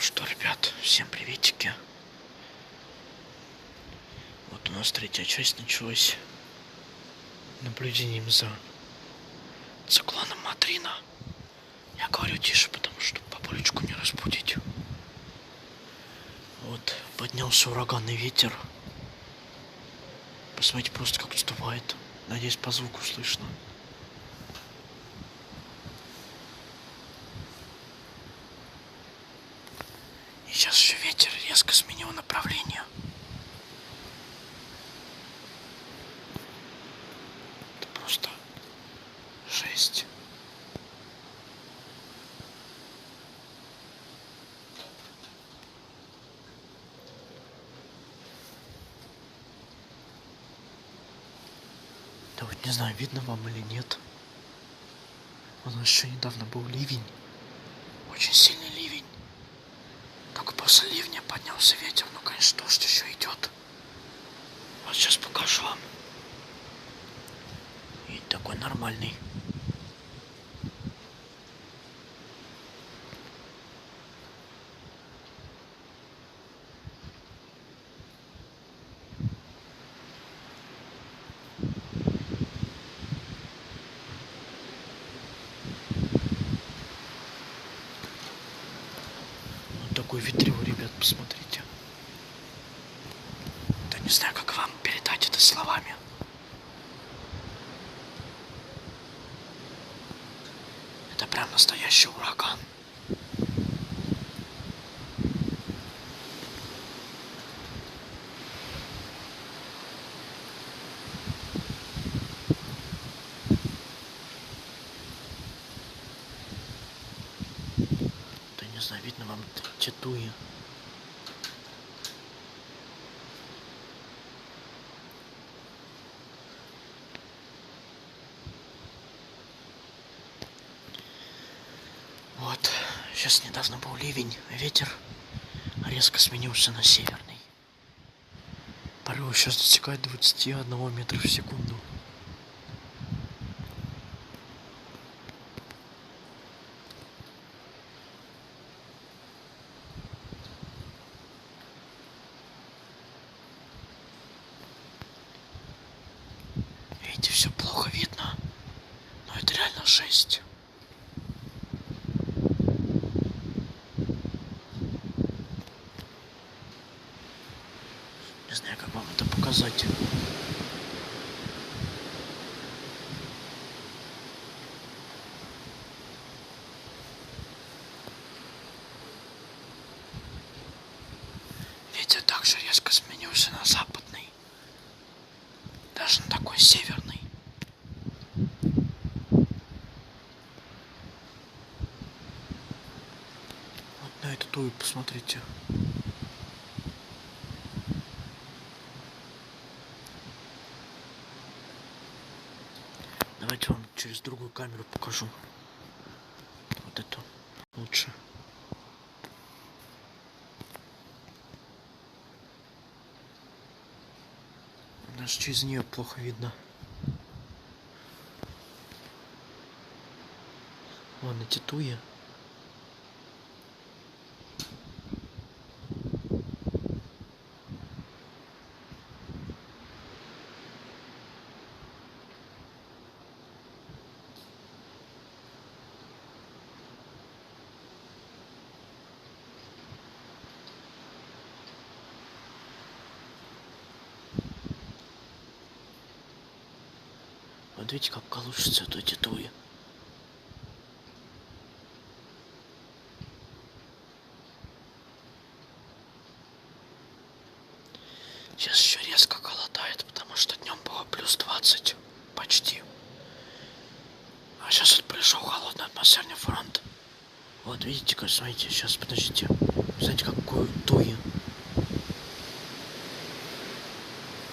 Что, ребят, всем приветики. Вот у нас третья часть началась наблюдением за циклоном Матрина. Я говорю тише, потому что бабулечку не разбудить. Вот, поднялся ураганный ветер. Посмотрите просто, как вступает. Надеюсь, по звуку слышно. И сейчас еще ветер резко сменил направление. Это просто жесть. Да вот не знаю, видно вам или нет. У нас еще недавно был ливень. Очень сильный ливень. Только после ливня поднялся ветер. Ну, конечно, дождь еще идет. Вот сейчас покажу вам. И такой нормальный. Такой ветрил, ребят, посмотрите. Да не знаю, как вам передать это словами. Это прям настоящий ураган. Да не знаю, видно вам те туи. Вот, сейчас недавно был ливень, ветер резко сменился на северный. Порывы сейчас достигают 21 метра в секунду. Видите, все плохо видно, но это реально жесть. Не знаю, как вам это показать. Ветер также резко сменился на западный. Даже на такой северный. Вот на эту тую посмотрите. Давайте вам через другую камеру покажу. Вот эту лучше. Даже через нее плохо видно. Вон эти туи. Вот видите, как колышутся вот эти туи. Сейчас еще резко холодает, потому что днем было плюс 20 почти. А сейчас вот пришел холодный атмосферный фронт. Вот видите, как, смотрите, сейчас, подождите. Знаете, какую туи.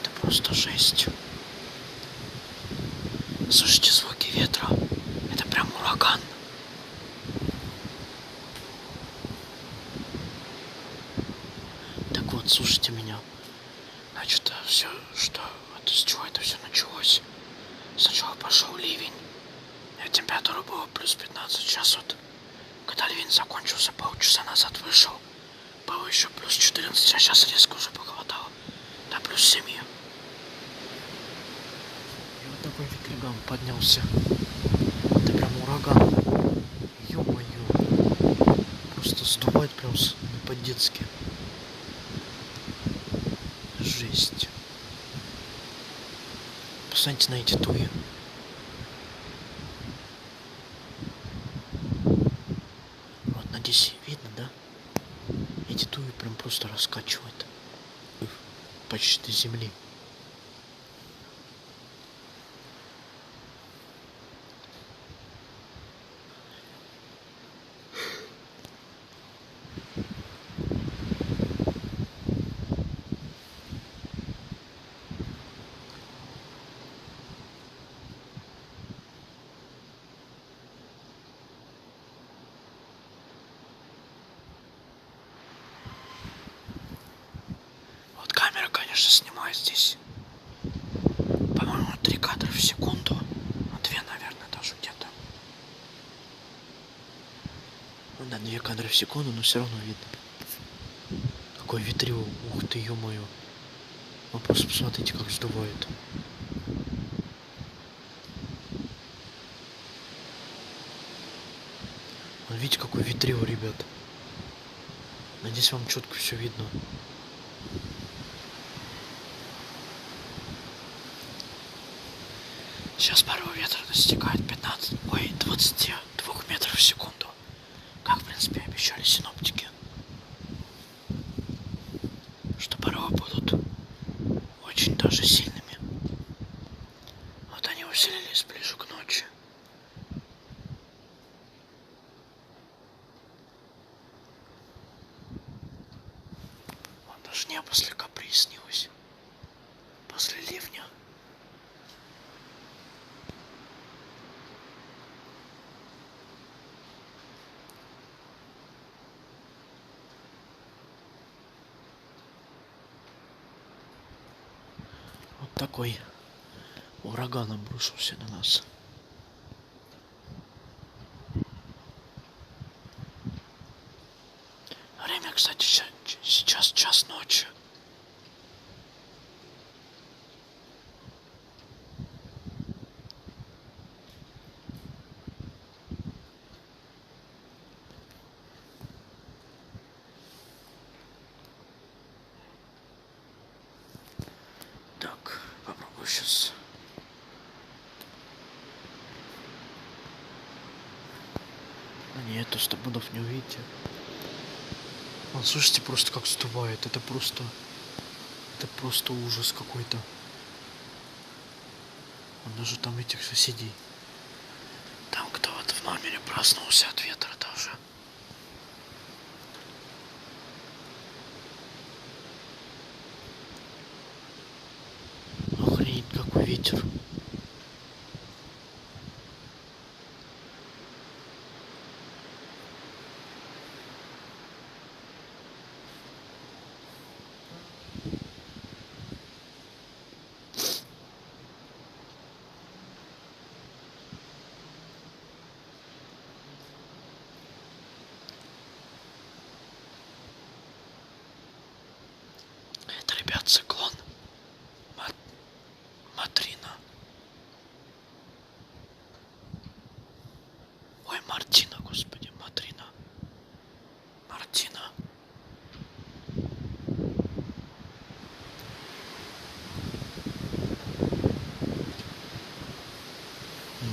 Это просто жесть. Слушайте звуки ветра. Это прям ураган. Так вот, слушайте меня. Значит, все, что, вот с чего это все началось. Сначала пошел ливень. И температура была плюс 15. Сейчас вот, когда ливень закончился, полчаса назад вышел. еще плюс 14, а сейчас резко уже похолодало. Да, плюс 7. И вот такой ветряган поднялся. Это прям ураган. Ё-моё. Просто сдувает прям не по-детски. Жесть. Посмотрите на эти туи. Вот, надеюсь, видно, да? Эти туи прям просто раскачивают почти до земли. Вот камера, конечно, снимает здесь. По-моему, 3 кадра в секунду. 2, наверное, даже где-то. Ну да, 2 кадра в секунду, но все равно видно. Какой ветрил. Ух ты, ё-моё. Вы просто посмотрите, как сдувает. Вон, видите, какой ветрил, ребят. Надеюсь, вам четко все видно. Сейчас порой ветра достигает 22 метров в секунду. Как, в принципе, обещали синоптики. Что порывы будут очень даже сильными. Вот они усилились ближе к ночи. Вон даже небо слегка прояснилось после ливня. Вот такой ураган обрушился на нас. Время, кстати, сейчас час ночи. Так, попробую сейчас. Нет, то 100 пудов не увидите. Вон, слышите, просто как сдувает. Это просто ужас какой-то. Он даже там этих соседей. Там кто-то в номере проснулся от ветра даже. Охренеть, какой ветер. Это, ребят, циклон Матрина. Ой, Мартина, господи, Матрина. Мартина.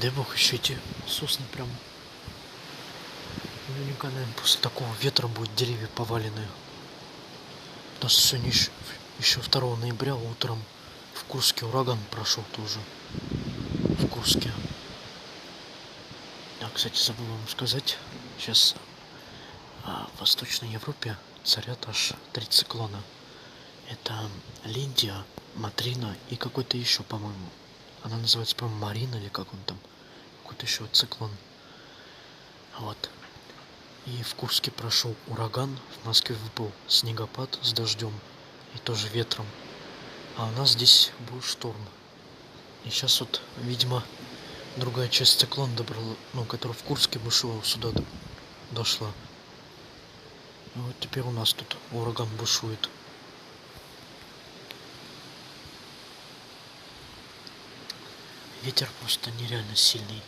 Дай бог, еще эти сосны прям. Наверняка, наверное, после такого ветра будут деревья поваленные. Потому что сегодня еще 2 ноября утром в Курске ураган прошел тоже. В Курске. А, кстати, забыл вам сказать. Сейчас в Восточной Европе царят аж 3 циклона. Это Линдия, Матрина и какой-то еще, по-моему. Она называется, по-моему, Марина или как он там. Какой-то еще циклон. Вот. И в Курске прошел ураган, в Москве выпал снегопад с дождем и тоже ветром. А у нас здесь был шторм. И сейчас вот, видимо, другая часть циклона добрала, ну, которая в Курске бушевала, сюда дошла. А вот теперь у нас тут ураган бушует. Ветер просто нереально сильный.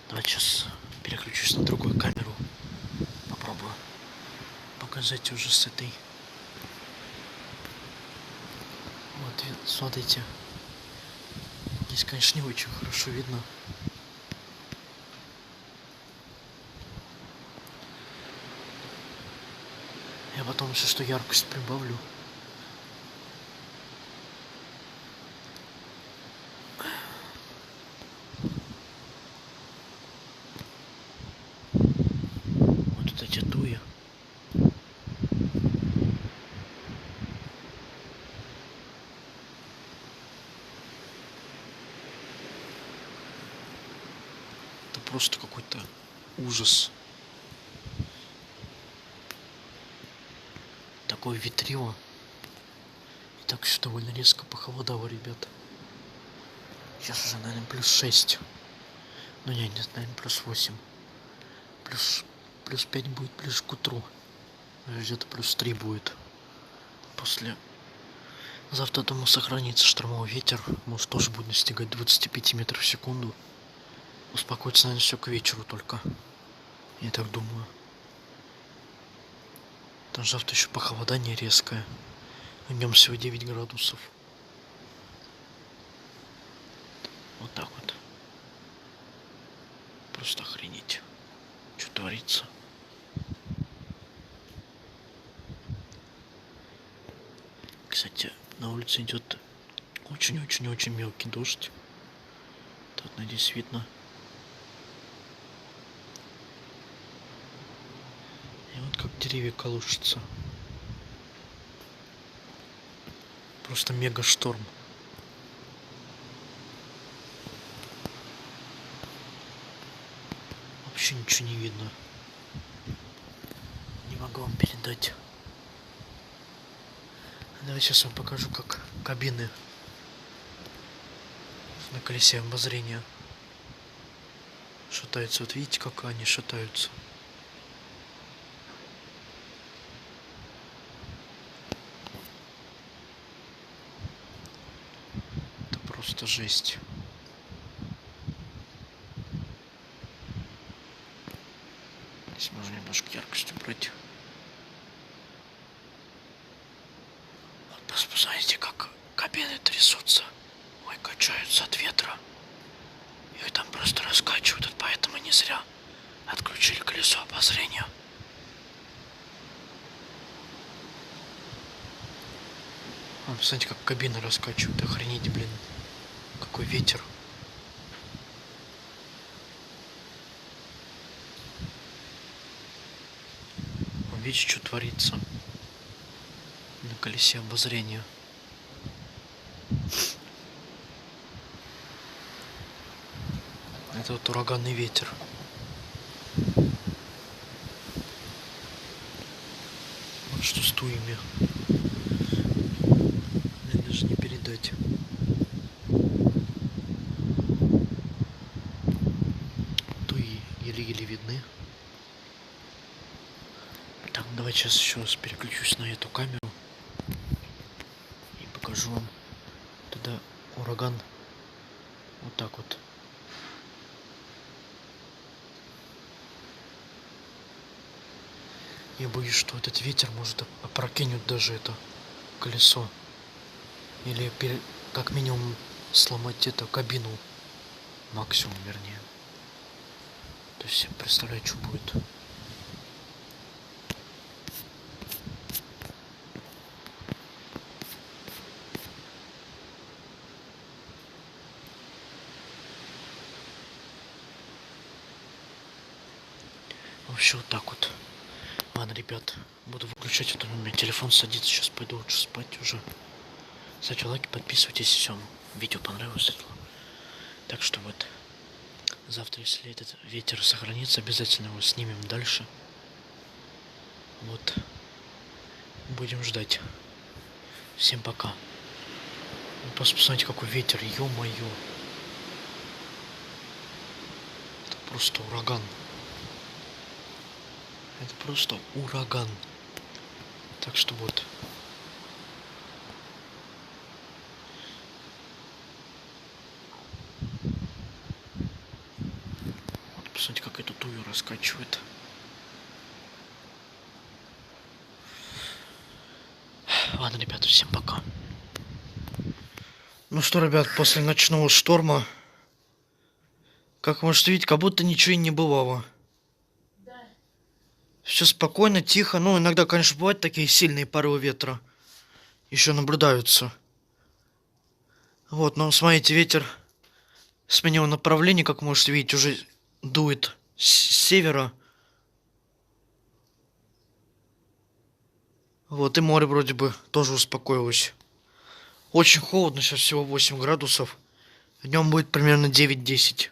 Давай сейчас переключусь на другую камеру. Попробую показать уже с этой. Вот, смотрите. Здесь, конечно, не очень хорошо видно. Я потом еще что яркость прибавлю. Вот эти дуи. Это просто какой-то ужас. Такое ветрило. И так все довольно резко похолодало, ребят. Сейчас уже, наверное, +6. Ну нет, наверное, +8. Плюс 5 будет ближе к утру. Где-то +3 будет. После... Завтра, думаю, сохранится штормовой ветер. Может, тоже будет достигать 25 метров в секунду. Успокоится, наверное, все к вечеру только. Я так думаю. Там завтра еще похолодание резкое. Днем всего 9 градусов. Вот так вот. Просто охренеть. Что творится? Кстати, на улице идет очень-очень-очень мелкий дождь. Так, надеюсь, видно. И вот как деревья колышутся. Просто мега шторм. Вообще ничего не видно. Не могу вам передать. Давай сейчас вам покажу, как кабины на колесе обозрения шатаются. Вот видите, как они шатаются. Это просто жесть. Здесь можно немножко яркость убрать. Вот посмотрите, как кабины трясутся. Ой, качаются от ветра. Их там просто раскачивают, и поэтому не зря отключили колесо обозрения. Вот, посмотрите, как кабины раскачивают. Охренеть, блин. Какой ветер. Видите, что творится на колесе обозрения. Это вот ураганный ветер. Вот что с туями. Мне даже не передать. Туи еле-еле видны. Так, давайте сейчас еще раз переключусь на эту камеру и покажу вам тогда ураган вот так вот. Я боюсь, что этот ветер может опрокинуть даже это колесо. Или как минимум сломать эту кабину. Максимум, вернее. То есть я представляю, что будет. Вообще вот так вот. Ладно, ребят, буду выключать, а то у меня телефон садится. Сейчас пойду лучше спать уже. Ставьте лайки, подписывайтесь, если вам видео понравилось. Так что вот, завтра, если этот ветер сохранится, обязательно его снимем дальше. Вот, будем ждать. Всем пока. Просто посмотрите, какой ветер, ё-моё. Это просто ураган. Это просто ураган. Так что вот. Вот, посмотрите, как эту тую раскачивает. Ладно, ребята, всем пока. Ну что, ребят, после ночного шторма, как можете видеть, как будто ничего и не бывало. Все спокойно, тихо. Ну, иногда, конечно, бывают такие сильные порывы ветра. Еще наблюдаются. Вот, но смотрите, ветер сменил направление, как можете видеть, уже дует с севера. Вот, и море вроде бы тоже успокоилось. Очень холодно, сейчас всего 8 градусов. Днем будет примерно 9-10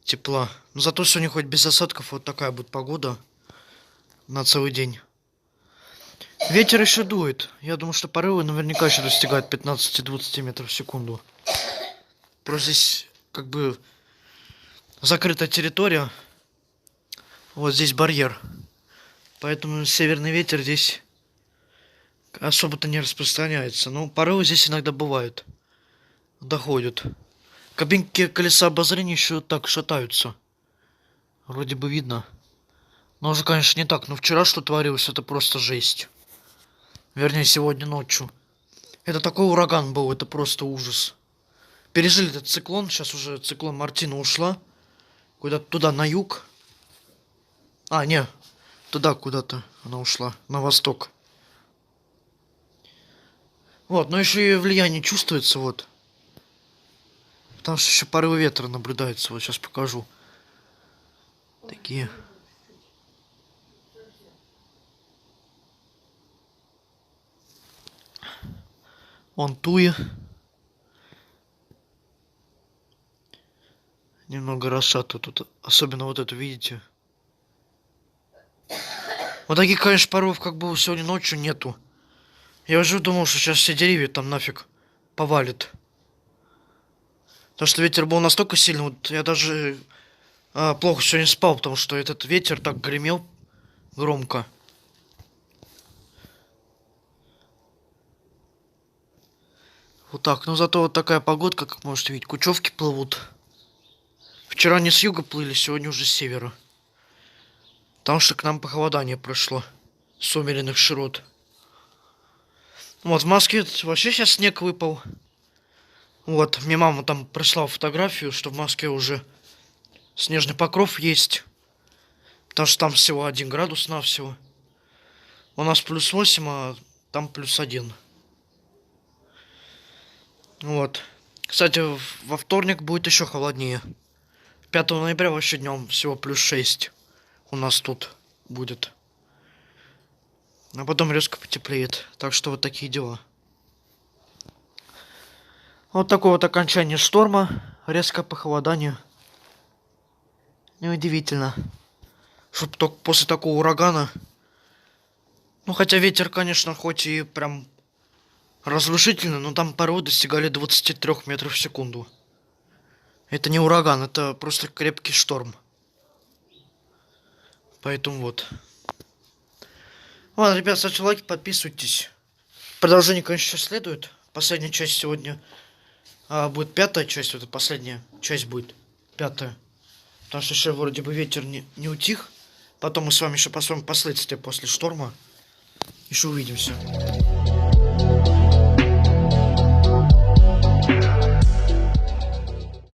тепла. Но зато сегодня хоть без осадков вот такая будет погода на целый день. Ветер еще дует. Я думаю, что порывы наверняка еще достигают 15-20 метров в секунду. Просто здесь как бы закрытая территория. Вот здесь барьер. Поэтому северный ветер здесь особо-то не распространяется. Но порывы здесь иногда бывают. Доходят. Кабинки колеса обозрения еще так шатаются. Вроде бы видно. Но уже, конечно, не так. Но вчера что творилось, это просто жесть. Вернее, сегодня ночью. Это такой ураган был, это просто ужас. Пережили этот циклон. Сейчас уже циклон Мартина ушла. Куда-то туда, на юг. А, не. Туда куда-то она ушла. На восток. Вот, но еще и влияние чувствуется, вот. Потому что еще порывы ветра наблюдаются. Вот сейчас покажу. Такие. Вон туи. Немного расшатывают тут. Особенно вот это, видите? Вот таких, конечно, порывов, как было сегодня ночью, нету. Я уже думал, что сейчас все деревья там нафиг повалит. Потому что ветер был настолько сильный, вот я даже плохо сегодня спал, потому что этот ветер так гремел громко. Вот так. Но зато вот такая погодка, как можете видеть. Кучевки плывут. Вчера они с юга плыли, сегодня уже с севера. Потому что к нам похолодание прошло. С умеренных широт. Вот, в Москве вообще сейчас снег выпал. Вот, мне мама там прислала фотографию, что в Москве уже снежный покров есть. Потому что там всего 1 градус навсего. У нас +8, а там +1. Вот. Кстати, во вторник будет еще холоднее. 5 ноября вообще днем всего +6 у нас тут будет. А потом резко потеплеет. Так что вот такие дела. Вот такое вот окончание шторма. Резкое похолодание. Неудивительно. Чтоб только после такого урагана. Ну, хотя ветер, конечно, хоть и прям разрушительный, но там порывы достигали 23 метров в секунду. Это не ураган, это просто крепкий шторм. Поэтому вот. Ладно, ребят, ставьте лайки, подписывайтесь. Продолжение, конечно, сейчас следует. Последняя часть сегодня будет 5-я часть. Вот эта последняя часть будет 5-я. Потому что еще вроде бы ветер не утих. Потом мы с вами еще посмотрим последствия после шторма. Еще увидимся.